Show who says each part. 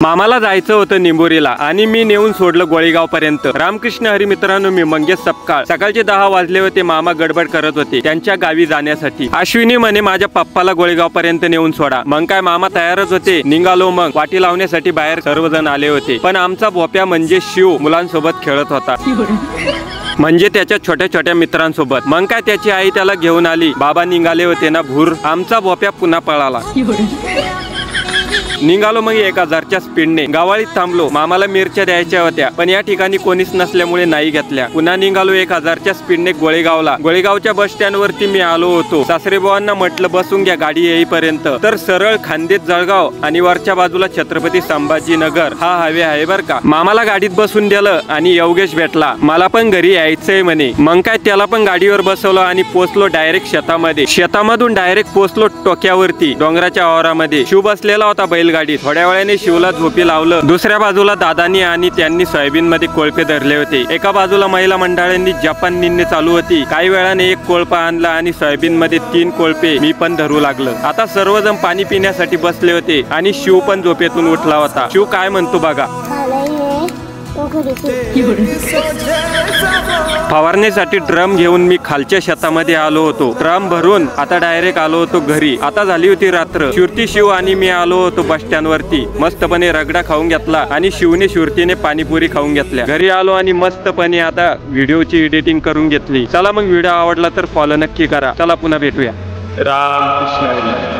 Speaker 1: मामाला जायचं होतं निंबोरीला आणि मी नेऊन सोडलं गोळेगाव पर्यंत। रामकृष्ण हरी मित्रांनो, मी मंगेश सपकाळ। सकाळचे 10 वाजले होते। मामा गडबड करत होते त्यांच्या गावी जाण्यासाठी। अश्विनी म्हणे माझ्या पप्पाला गोळेगाव पर्यंत नेऊन सोडा। मग काय मामा तयारच होते। निघालो मग वाटी लावण्यासाठी बाहेर सर्वजण आले होते, पण आमचा भोप्या म्हणजे शिव मुलांसोबत खेळत होता, म्हणजे त्याच्या छोट्या छोट्या मित्रांसोबत। मग काय त्याची आई त्याला घेऊन आली। बाबा निघाले होते ना भूर, आमचा भोप्या पुन्हा पळाला। निघालो मग 1000च्या स्पीडने। गावाळीत थांबलो, मामाला मिरच्या द्यायच्या होत्या, पण या ठिकाणी कोणीच नसल्यामुळे नाही घेतल्या। पुन्हा निघालो 1000च्या स्पीडने गोळेगावला। गोळेगावच्या बस स्टँड वरती मी आलो होतो। सासरेबुवांना म्हटलं बसून घ्या गाडी येईपर्यंत, तर सरळ खांदेत जळगाव आणि वरच्या बाजूला छत्रपती संभाजीनगर हा हायवे आहे बर का। मामाला गाडीत बसून दिलं आणि योगेश भेटला। मला पण घरी यायचंय म्हणे। मग काय त्याला पण गाडीवर बसवलं आणि पोचलो डायरेक्ट शेतामध्ये। शेतामधून डायरेक्ट पोचलो टोक्यावरती डोंगराच्या आवारामध्ये। शिव बसलेला होता बैलगाडी। थोड्या वेळाने शिवला झोपी लावलं। दुसऱ्या बाजूला दादानी आणि त्यांनी सोयाबीन मध्ये कोळपे धरले होते। एका बाजूला महिला मंडळांनी जपान निन्ने चालू होती। काही वेळाने एक कोळपा आणला आणि सोयाबीन मध्ये 3 कोळपे मी पण धरू लागलं। आता सर्वजण पाणी पिण्यासाठी बसले होते आणि शिव पण झोपेतून उठला होता। शिव काय म्हणतो बघा। फवारणीसाठी ड्रम घेऊन मी खालच्या शेतामध्ये आलो होतो। ड्रम भरून आता डायरेक्ट आलो होतो घरी। आता झाली होती रात्र। शुरती शिव आणि मी आलो होतो बस स्टँड वरती। मस्तपणे रगडा खाऊन घेतला आणि शिवने शुरतीने पाणीपुरी खाऊन घेतल्या। घरी आलो आणि मस्तपणे आता व्हिडिओची एडिटिंग करून घेतली। चला मग व्हिडिओ आवडला तर फॉलो नक्की करा। चला पुन्हा भेटूया। रामकृष्ण हरी।